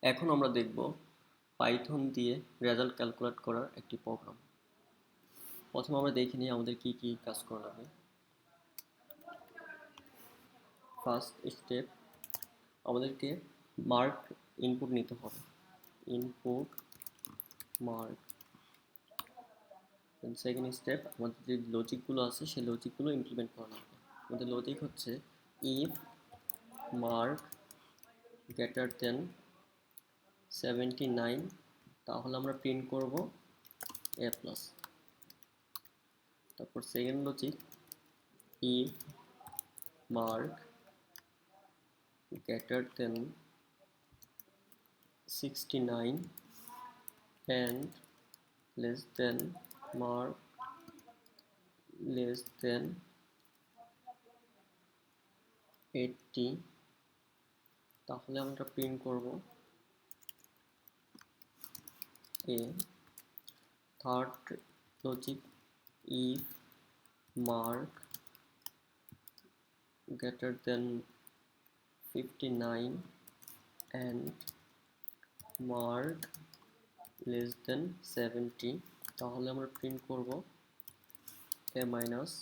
এখন আমরা দেখব পাইথন দিয়ে রেজাল্ট ক্যালকুলেট করার একটি প্রোগ্রাম। প্রথমে আমরা দেখে নিই আমাদের কি কি কাজ করা লাগবে। ফার্স্ট স্টেপ, আমাদেরকে মার্ক ইনপুট নিতে হবে। Input mark. সেকেন্ড স্টেপ, আমাদের যে লজিকগুলো আছে সেই লজিকগুলো ইমপ্লিমেন্ট করা লাগবে। আমাদের লজিক হচ্ছে ইফ মার্ক গ্রেটার দেন 79, তাহলে আমরা প্রিন্ট করব a+। তারপর second logic, if mark greater than 69 and less than mark less than 80, তাহলে আমরা প্রিন্ট করব a। Third logic, if mark greater than 59 and mark less than 70, তাহলে আমরা প্রিন্ট করব a-।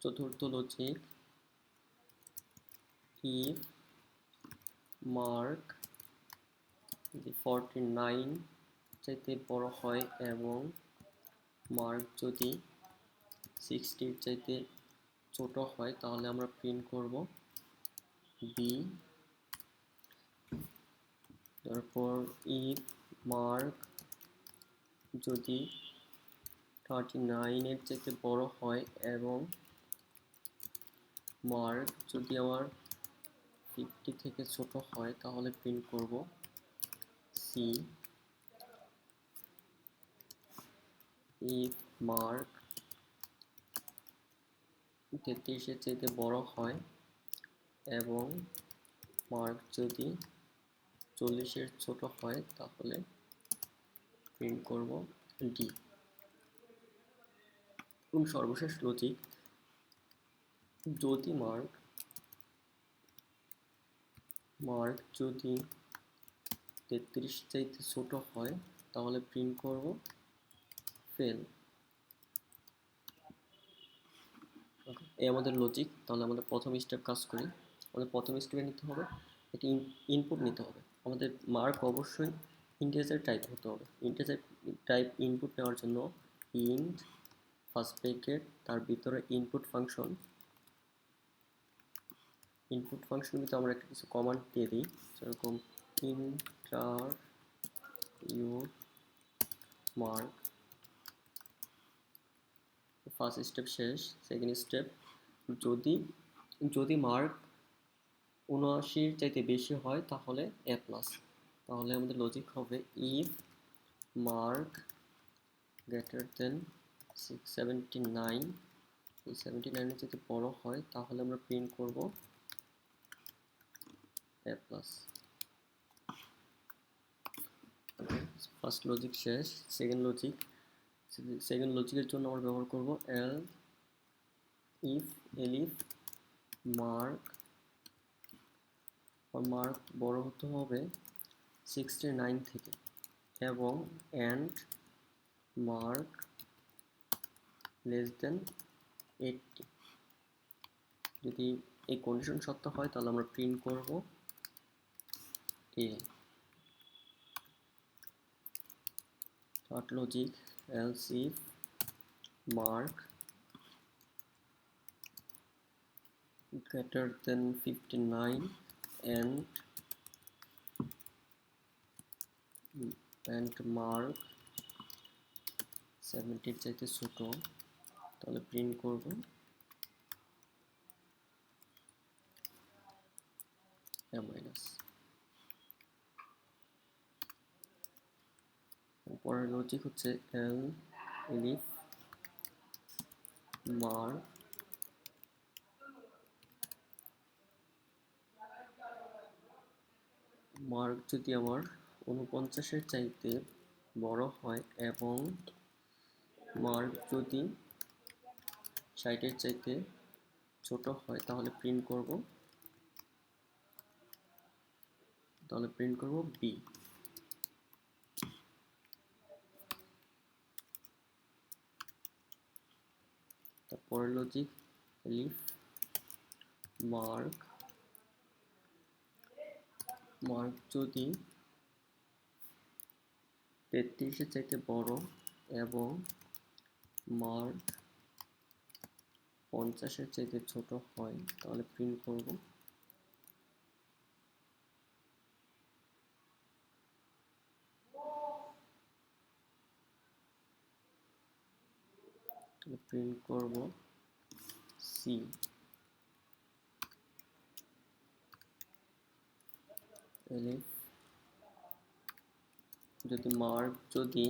চতুর্থ লজিক, if mark 49 চাইতে বড় হয় এবং মার্ক যদি 60 চাইতে ছোট হয়, তাহলে আমরা প্রিন্ট করব b। তারপর if মার্ক যদি 39 এর চাইতে বড় হয় এবং মার্ক যদি আমার 50 থেকে ছোট হয়, তাহলে প্রিন্ট করব c। if মার্ক 33 এর চাইতে বড় হয় এবং মার্ক যদি 40 এর ছোট হয়, তাহলে প্রিন্ট করব d। এবং সর্বশেষ লজিক, যদি মার্ক যদি 33 চাইতে ছোট হয়, তাহলে প্রিন্ট করব ফেল। এই আমাদের লজিক। তাহলে আমাদের প্রথম স্টেপ কাজ করি। আমাদের প্রথম স্টেপে নিতে হবে একটি ইনপুট নিতে হবে। আমাদের মার্ক অবশ্যই ইন্টিজার টাইপ হতে হবে। ইন্টিজার টাইপ ইনপুট নেওয়ার জন্য ইন্ট ফার্স্ট ব্র্যাকেট, তার ভিতরে ইনপুট ফাংশন ভিতরে আমরা একটা কিছু কমান্ড দিয়ে দিই, যেরকম inter your mark. First step শেষ। সেকেন্ড স্টেপ, যদি মার্ক 79 চাইতে বেশি হয়, তাহলে a+। তাহলে আমাদের লজিক হবে if মার্ক গ্রেটার দেন 79, 79 এর চাইতে বড় হয়, তাহলে আমরা প্রিন্ট করব a+। ফার্স্ট লজিক শেষ। সেকেন্ড লজিকের জন্য আমরা ব্যবহার করব if-elif মার্ক বড় হতে হবে 69 থেকে এবং and মার্ক লেস দেন 80। যদি এই কন্ডিশন সত্য হয়, তাহলে আমরা প্রিন্ট করব a। Third logic, else if mark greater than 59 and mark 70 এর চাইতে ছোট, তাহলে প্রিন্ট করব a-। পরের লজিক হচ্ছে elif মার্ক যদি আমার 49 এর চাইতে বড় হয় এবং মার্ক যদি 60 এর চাইতে ছোট হয়, তাহলে প্রিন্ট করব তাহলে প্রিন্ট করব বি। তারপরের লজিক এলিফ মার্ক যদি 33-এর চাইতে বড় এবং মার্ক 50-এর চাইতে ছোট হয় তাহলে প্রিন্ট করব সি। এলিফ যদি মার্ক যদি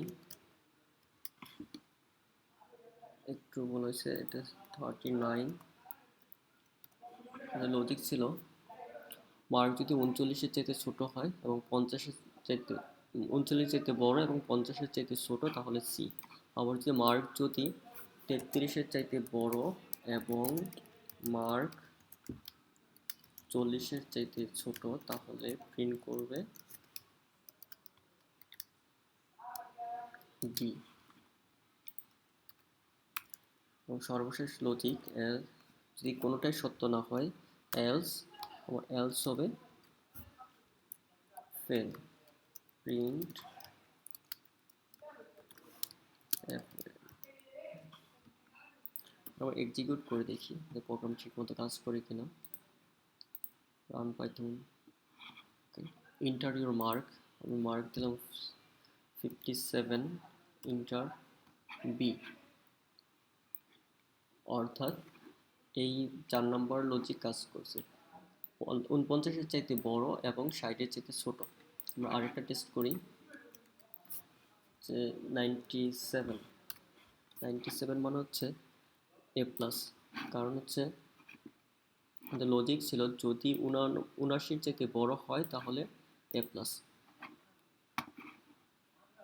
একটু বলেছে এটা 39, লজিক ছিল মার্ক যদি 39-এর চাইতে ছোট হয় এবং 50-এর চাইতে 39 চাইতে বড় এবং 50-এর চাইতে ছোট তাহলে সি। আবার যদি মার্ক যদি 33-এর চাইতে বড় এবং মার্ক 40-এর চাইতে ছোট তাহলে প্রিন্ট করবে ডি। এবং সর্বশেষ লজিক যদি কোনোটাই সত্য না হয় এলস হবে ফেল। প্রিন্ট আবার এক্সিকিউট করে দেখি যে প্রোগ্রাম ঠিকমতো কাজ করে কিনা। Run Python, inter your mark, আমি মার্ক দিলাম 57, ইন্টার বি। অর্থাৎ এই 4 নম্বর লজিক কাজ করছে। 49-এর চাইতে বড় এবং 60-এর চাইতে ছোট। আমরা আরেকটা টেস্ট করি যে 97 মানে হচ্ছে এ প্লাস, কারণ হচ্ছে লজিক ছিল যদি 79-এর চাইতে বড় হয় তাহলে এ প্লাস।